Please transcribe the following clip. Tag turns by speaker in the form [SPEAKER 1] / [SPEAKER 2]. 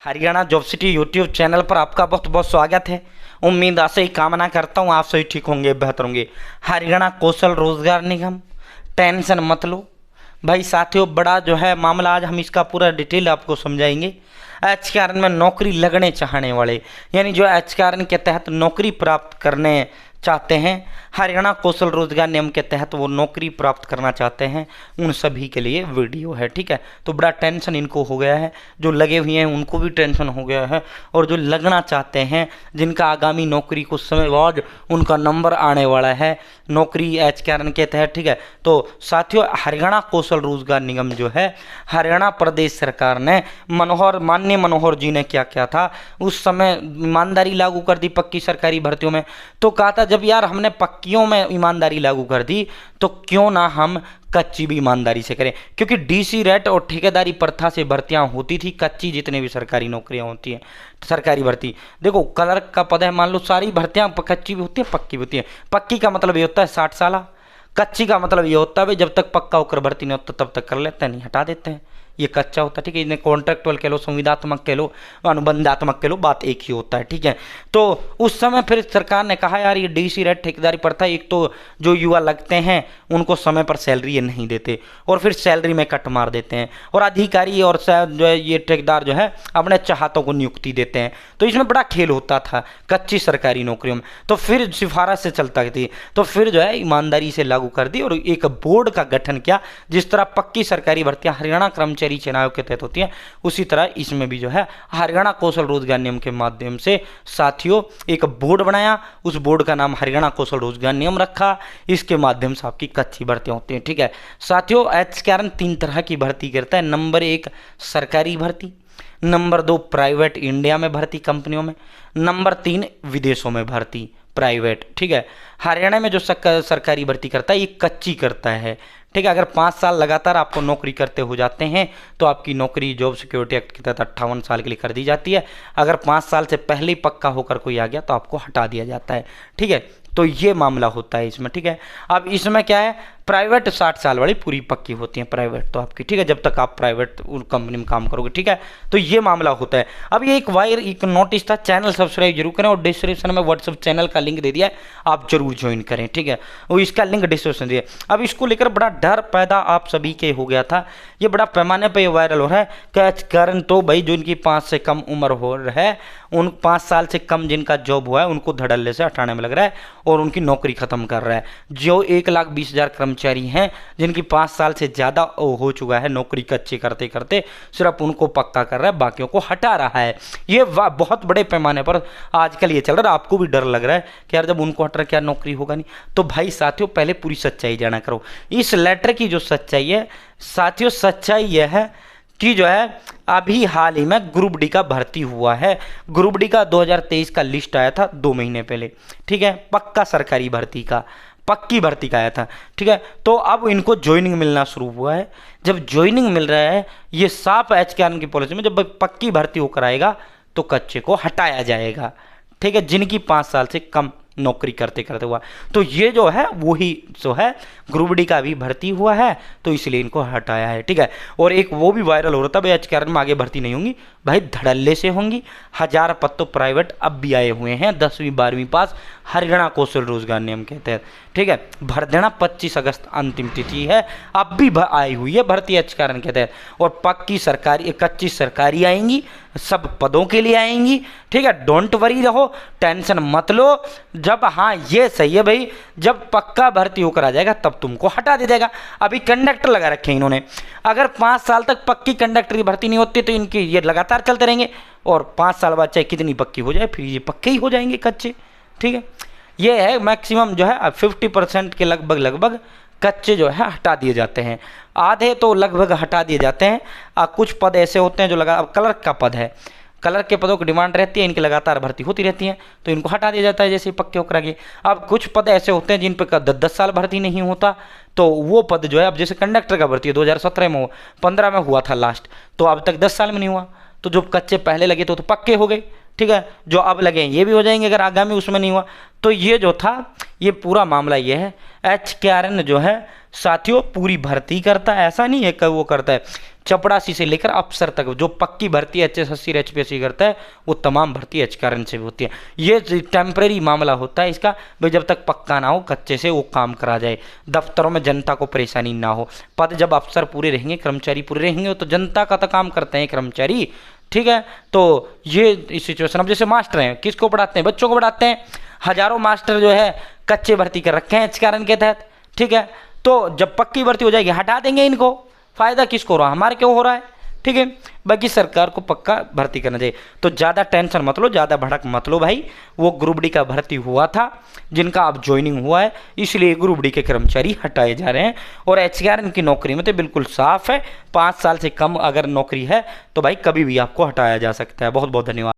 [SPEAKER 1] Haryana job city YouTube channel पर आपका बहुत बहुत स्वागत है। उम्मीद आशा ही कामना करता हूँ आप सभी ठीक होंगे, बेहतर होंगे। हरियाणा कौशल रोजगार निगम, टेंशन मत लो भाई साथियों। बड़ा जो है मामला, आज हम इसका पूरा डिटेल आपको समझाएंगे। एचकेआरएन में नौकरी लगने चाहने वाले, यानी जो एचकेआरएन के तहत नौकरी प्राप्त करने चाहते हैं, हरियाणा कौशल रोजगार नियम के तहत वो नौकरी प्राप्त करना चाहते हैं, उन सभी के लिए वीडियो है। ठीक है, तो बड़ा टेंशन इनको हो गया है, जो लगे हुए हैं उनको भी टेंशन हो गया है, और जो लगना चाहते हैं, जिनका आगामी नौकरी कुछ समय बाद उनका नंबर आने वाला है नौकरी एचकेआरएन के तहत। ठीक है, तो साथियों हरियाणा कौशल रोजगार निगम जो है, हरियाणा प्रदेश सरकार ने माननीय मनोहर जी ने क्या किया था, उस समय ईमानदारी लागू कर दी पक्की सरकारी भर्तियों में। तो कहा था जब यार हमने पक्कियों में ईमानदारी लागू कर दी तो क्यों ना हम कच्ची भी ईमानदारी से करें, क्योंकि डीसी रेट और ठेकेदारी प्रथा से भर्तियां होती थी कच्ची, जितने भी सरकारी नौकरियां होती हैं सरकारी भर्ती। देखो क्लर्क का पद है, मान लो सारी भर्तियां कच्ची भी होती है पक्की भी होती है। पक्की का मतलब ये होता है 60 साल, कच्ची का मतलब ये होता है भाई जब तक पक्का होकर भर्ती नहीं होता तब तक कर लेते हैं, नहीं हटा देते हैं, ये कच्चा होता है। ठीक है, इन्हें कॉन्ट्रेक्चुअल कह लो, संविदात्मक कह लो, अनुबंधात्मक कह लो, बात एक ही होता है। ठीक है, तो उस समय फिर सरकार ने कहा यार ये डीसी रेट ठेकेदारी प्रथा, एक तो जो युवा लगते हैं उनको समय पर सैलरी ये नहीं देते और फिर सैलरी में कट मार देते हैं, और अधिकारी और जो है ये ठेकेदार जो है अपने चाहतों को नियुक्ति देते हैं। तो इसमें बड़ा खेल होता था कच्ची सरकारी नौकरियों में। तो फिर सिफारिश से चलता थी, तो फिर जो है ईमानदारी से लागू कर दी और एक बोर्ड का गठन किया। जिस तरह पक्की सरकारी भर्तियां हरियाणा कर्मचारी चयन आयोग के तहत होती है, उसी तरह इसमें भी जो है हरियाणा कौशल रोजगार नियम के माध्यम से साथियों एक बोर्ड बनाया। उस बोर्ड का नाम हरियाणा कौशल रोजगार नियम रखा। इसके माध्यम से आपकी कच्ची भर्तियां होती हैं। ठीक है साथियों, एचकेआरएन 3 तरह की भर्ती करता है। नंबर 1 सरकारी भर्ती, नंबर 2 प्राइवेट इंडिया में भर्ती कंपनियों में, नंबर 3 विदेशों में भर्ती प्राइवेट। ठीक है, हरियाणा में जो सरकारी भर्ती करता है ये कच्ची करता है। ठीक है, अगर 5 साल लगातार आपको नौकरी करते हो जाते हैं तो आपकी नौकरी जॉब सिक्योरिटी एक्ट के तहत 58 साल के लिए कर दी जाती है। अगर 5 साल से पहले ही पक्का होकर कोई आ गया तो आपको हटा दिया जाता है। ठीक है, तो ये मामला होता है इसमें। ठीक है, अब इसमें क्या है, प्राइवेट 60 साल वाली पूरी पक्की होती है प्राइवेट तो आपकी। ठीक है, जब तक आप प्राइवेट कंपनी में काम करोगे। ठीक है, तो ये मामला होता है। अब ये एक नोटिस था, चैनल सब्सक्राइब जरूर करें और डिस्क्रिप्शन में व्हाट्सएप चैनल का लिंक दे दिया है, आप जरूर ज्वाइन करें। ठीक है, वो इसका लिंक डिस्क्रिप्शन दिया। अब इसको लेकर बड़ा डर पैदा आप सभी के हो गया था, ये बड़ा पैमाने पर वायरल हो रहा है कि कारण तो भाई जो इनकी 5 से कम उम्र हो रहा है, उन 5 साल से कम जिनका जॉब हुआ है उनको धड़ल्ले से हटाने में लग रहा है और उनकी नौकरी खत्म कर रहा है। जो 1,20,000 कर्मचारी हैं जिनकी 5 साल से ज़्यादा हो चुका है नौकरी कच्ची करते करते, सिर्फ उनको पक्का कर रहा है, बाकियों को हटा रहा है। ये बहुत बड़े पैमाने पर आजकल ये चल रहा है। आपको भी डर लग रहा है कि यार जब उनको हट रहा है क्या नौकरी होगा नहीं। तो भाई साथियों पहले पूरी सच्चाई जाना करो। इस लेटर की जो सच्चाई है साथियों, सच्चाई यह है कि जो है अभी हाल ही में ग्रुप डी का भर्ती हुआ है। ग्रुप डी का 2023 का लिस्ट आया था 2 महीने पहले। ठीक है, पक्का सरकारी भर्ती का, पक्की भर्ती का आया था। ठीक है, तो अब इनको ज्वाइनिंग मिलना शुरू हुआ है। जब ज्वाइनिंग मिल रहा है, ये साफ एचकेआरएन की पॉलिसी में जब पक्की भर्ती होकर आएगा तो कच्चे को हटाया जाएगा। ठीक है, जिनकी 5 साल से कम नौकरी करते करते हुआ, तो ये जो है वही जो है ग्रुप डी का भी भर्ती हुआ है तो इसलिए इनको हटाया है। ठीक है, और एक वो भी वायरल हो रहा था भाई एचकेआरएन में आगे भर्ती नहीं होंगी, भाई धड़ल्ले से होंगी। 1000 पद तो प्राइवेट अब भी आए हुए हैं 10वीं 12वीं पास हरियाणा कौशल रोजगार नियम के तहत। ठीक है, भर देना 25 अगस्त अंतिम तिथि है, अब भी आई हुई है भर्ती एचकेआरएन के तहत, और पक्की सरकारी कच्ची सरकारी आएंगी, सब पदों के लिए आएंगी। ठीक है, डोंट वरी रहो, टेंशन मत लो। जब हाँ ये सही है भाई, जब पक्का भर्ती होकर आ जाएगा तब तुमको हटा दिया जाएगा। अभी कंडक्टर लगा रखे हैं इन्होंने, अगर 5 साल तक पक्की कंडक्टर की भर्ती नहीं होती तो इनकी ये लगातार चलते रहेंगे, और 5 साल बाद चाहे कितनी पक्की हो जाए फिर ये पक्के ही हो जाएंगे कच्चे। ठीक है, ये है मैक्सिमम जो है 50% के लगभग कच्चे जो है हटा दिए जाते हैं, आधे तो लगभग हटा दिए जाते हैं। कुछ पद ऐसे होते हैं जो अब क्लर्क का पद है, क्लर्क के पदों की डिमांड रहती है, इनकी लगातार भर्ती होती रहती है तो इनको हटा दिया जाता है जैसे पक्के होकर आगे। अब कुछ पद ऐसे होते हैं जिन पर 10 साल भर्ती नहीं होता, तो वो पद जो है, अब जैसे कंडक्टर का भर्ती 2017 में 15 में हुआ था लास्ट, तो अब तक 10 साल में नहीं हुआ, तो जो कच्चे पहले लगे तो पक्के हो गए। ठीक है, जो अब लगे ये भी हो जाएंगे अगर आगामी उसमें नहीं हुआ। तो ये जो था ये पूरा मामला ये है, एचकेआरएन जो है साथियों पूरी भर्ती करता है, ऐसा नहीं है कि वो करता है, चपड़ासी से लेकर अफसर तक जो पक्की भर्ती HSSC HPSC करता है वो तमाम भर्ती HKRN से भी होती है। ये टेम्परेरी मामला होता है इसका, भाई जब तक पक्का ना हो कच्चे से वो काम करा जाए, दफ्तरों में जनता को परेशानी ना हो। पद जब अफसर पूरे रहेंगे, कर्मचारी पूरे रहेंगे तो जनता का तो काम करते हैं कर्मचारी, ठीक है। तो ये इस सिचुएशन, अब जैसे मास्टर हैं, किसको पढ़ाते हैं? बच्चों को पढ़ाते हैं। हजारों मास्टर जो है कच्चे भर्ती कर रखे हैं HKRN के तहत, ठीक है। तो जब पक्की भर्ती हो जाएगी हटा देंगे इनको, फायदा किसको हो रहा है? हमारे क्यों हो रहा है, ठीक है। बाकी सरकार को पक्का भर्ती करना चाहिए। तो ज़्यादा टेंशन मत लो, ज़्यादा भड़क मत लो भाई। वो ग्रुप डी का भर्ती हुआ था जिनका अब ज्वाइनिंग हुआ है, इसलिए ग्रुप डी के कर्मचारी हटाए जा रहे हैं। और HKRN की नौकरी में तो बिल्कुल साफ है, 5 साल से कम अगर नौकरी है तो भाई कभी भी आपको हटाया जा सकता है। बहुत बहुत धन्यवाद।